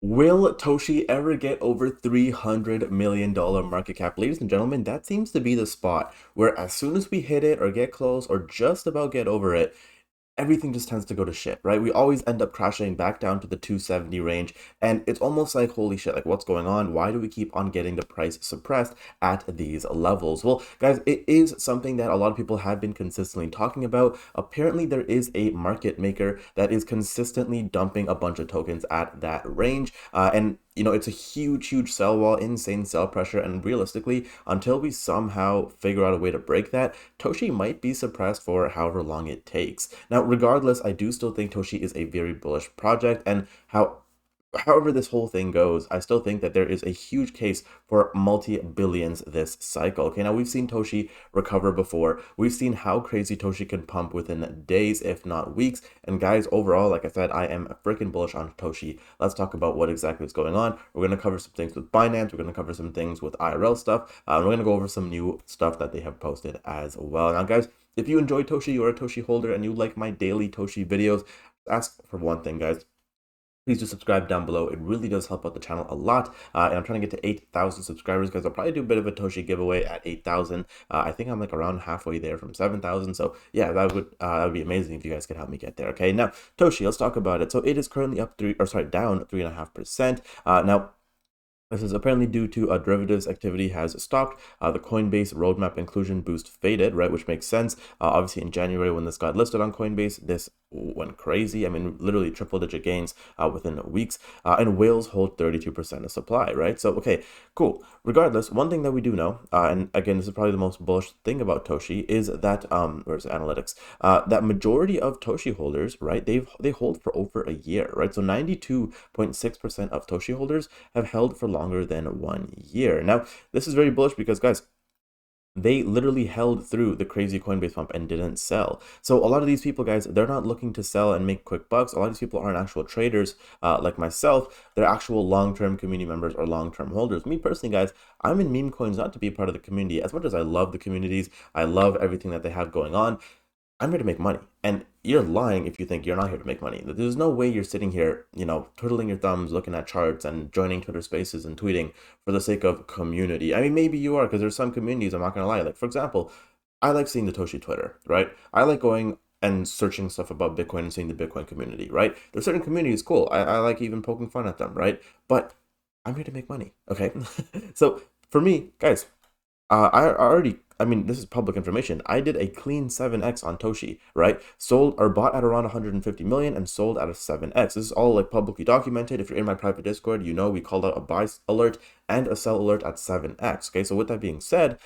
Will Toshi ever get over $300 million market cap? Ladies and gentlemen, that seems to be the spot where as soon as we hit it or get close or just about get over it, everything just tends to go to shit, right? We always end up crashing back down to the 270 range, and it's almost like, holy shit, like what's going on? Why do we keep on getting the price suppressed at these levels? Well, guys, it is something that a lot of people have been consistently talking about. Apparently, there is a market maker that is consistently dumping a bunch of tokens at that range, and it's a huge sell wall, insane sell pressure, and realistically, until we somehow figure out a way to break that, Toshi might be suppressed for however long it takes. Now, regardless, I do still think Toshi is a very bullish project, and however this whole thing goes, I still think that there is a huge case for multi-billions this cycle. Okay, now we've seen Toshi recover before. We've seen how crazy Toshi can pump within days, if not weeks. And guys, overall, like I said, I am freaking bullish on Toshi. Let's talk about what exactly is going on. We're going to cover some things with Binance. We're going to cover some things with IRL stuff. We're going to go over some new stuff that they have posted as well. Now, guys, if you enjoy Toshi, you're a Toshi holder, and you like my daily Toshi videos, ask for one thing, guys. Please do subscribe down below. It really does help out the channel a lot. And I'm trying to get to 8,000 subscribers, guys. I'll probably do a bit of a Toshi giveaway at 8,000. I think I'm like around halfway there from 7,000. So yeah, that would be amazing if you guys could help me get there. Okay, now Toshi, let's talk about it. So it is currently down 3.5%. Now, this is apparently due to a derivatives activity has stopped. The Coinbase roadmap inclusion boost faded, right, which makes sense. Obviously, in January when this got listed on Coinbase, this went crazy. I mean, literally triple-digit gains within weeks. And whales hold 32% of supply, right? So, okay, cool. Regardless, one thing that we do know, and again, this is probably the most bullish thing about Toshi, is that, where's analytics? That majority of Toshi holders, right, they hold for over a year, right? So 92.6% of Toshi holders have held for longer than 1 year. Now, this is very bullish because, guys, they literally held through the crazy Coinbase pump and didn't sell. So a lot of these people, guys, they're not looking to sell and make quick bucks. A lot of these people aren't actual traders like myself. They're actual long-term community members or long-term holders. Me personally, guys, I'm in meme coins not to be part of the community. As much as I love the communities, I love everything that they have going on, I'm here to make money. And you're lying if you think you're not here to make money. There's no way you're sitting here, twiddling your thumbs, looking at charts and joining Twitter spaces and tweeting for the sake of community. I mean, maybe you are, because there's some communities, I'm not going to lie. Like, for example, I like seeing the Toshi Twitter, right? I like going and searching stuff about Bitcoin and seeing the Bitcoin community, right? There's certain communities, cool. I like even poking fun at them, right? But I'm here to make money, okay? So for me, guys, I mean, this is public information. I did a clean 7x on Toshi, right? Sold or bought at around 150 million and sold at a 7x. This is all like publicly documented. If you're in my private Discord, we called out a buy alert and a sell alert at 7x. Okay, so with that being said,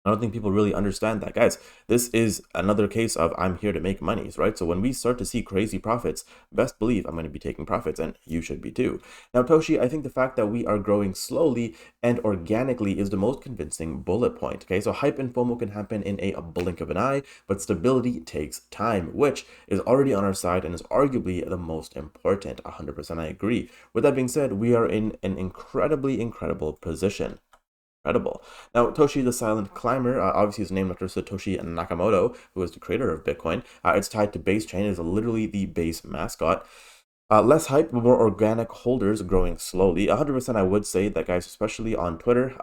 I don't think people really understand that, guys. This is another case of I'm here to make monies, right? So when we start to see crazy profits, best believe I'm going to be taking profits, and you should be too. Now, Toshi, I think the fact that we are growing slowly and organically is the most convincing bullet point, okay? So hype and FOMO can happen in a blink of an eye, but stability takes time, which is already on our side and is arguably the most important. 100% I agree. With that being said, we are in an incredible position. Incredible. Now, Toshi the Silent Climber, obviously is named after Satoshi Nakamoto, who is the creator of Bitcoin. It's tied to Base Chain, is literally the base mascot. Less hype, but more organic holders growing slowly. 100% I would say that, guys, especially on Twitter,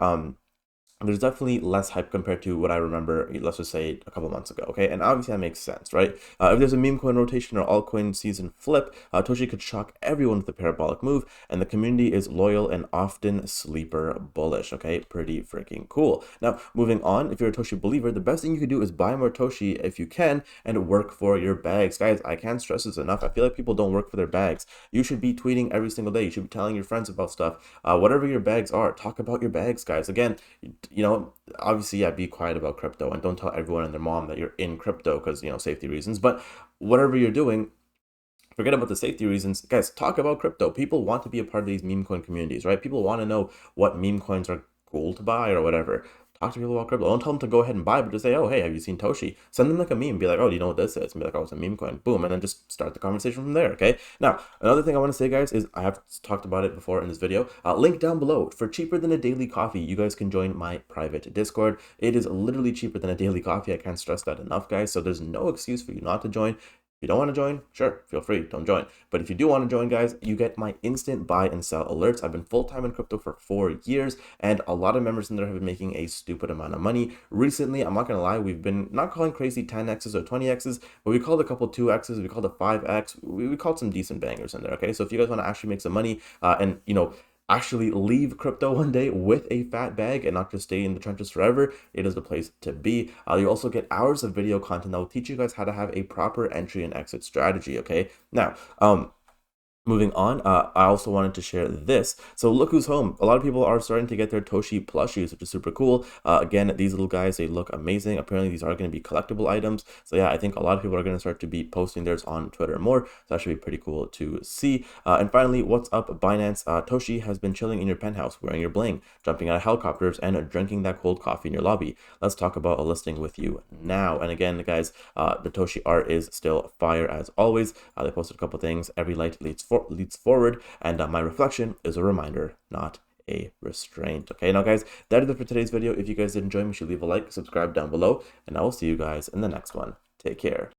there's definitely less hype compared to what I remember, let's just say a couple months ago, okay? And obviously that makes sense, right? If there's a meme coin rotation or altcoin season flip, Toshi could shock everyone with a parabolic move, and the community is loyal and often sleeper bullish, okay? Pretty freaking cool. Now, moving on, if you're a Toshi believer, the best thing you can do is buy more Toshi if you can and work for your bags. Guys, I can't stress this enough. I feel like people don't work for their bags. You should be tweeting every single day. You should be telling your friends about stuff. Whatever your bags are, talk about your bags, guys. Again, obviously, yeah, be quiet about crypto and don't tell everyone and their mom that you're in crypto because, safety reasons. But whatever you're doing, forget about the safety reasons. Guys, talk about crypto. People want to be a part of these meme coin communities, right? People want to know what meme coins are cool to buy or whatever. Talk to people about crypto. Don't tell them to go ahead and buy, but just say, oh, hey, have you seen Toshi? Send them like a meme. Be like, oh, do you know what this is? And be like, oh, it's a meme coin. Boom. And then just start the conversation from there, okay? Now, another thing I want to say, guys, is I have talked about it before in this video. Link down below. For cheaper than a daily coffee, you guys can join my private Discord. It is literally cheaper than a daily coffee. I can't stress that enough, guys. So there's no excuse for you not to join. If you don't want to join, sure, feel free, don't join. But if you do want to join, guys, you get my instant buy and sell alerts. I've been full-time in crypto for 4 years, and a lot of members in there have been making a stupid amount of money. Recently, I'm not going to lie, we've been not calling crazy 10x's or 20x's, but we called a couple 2x's, we called a 5x, we called some decent bangers in there, okay? So if you guys want to actually make some money and, actually leave crypto one day with a fat bag and not just stay in the trenches forever, it is the place to be. You also get hours of video content that will teach you guys how to have a proper entry and exit strategy, okay? Now, moving on, I also wanted to share this. So look who's home. A lot of people are starting to get their Toshi plushies, which is super cool. Again, these little guys, they look amazing. Apparently, these are going to be collectible items. So yeah, I think a lot of people are going to start to be posting theirs on Twitter more. So that should be pretty cool to see. And finally, what's up, Binance? Toshi has been chilling in your penthouse, wearing your bling, jumping out of helicopters, and drinking that cold coffee in your lobby. Let's talk about a listing with you now. And again, guys, the Toshi art is still fire as always. They posted a couple things. Every light leads forward, and my reflection is a reminder, not a restraint. Okay, now guys, that is it for today's video. If you guys did enjoy, make sure you leave a like, subscribe down below, and I will see you guys in the next one. Take care.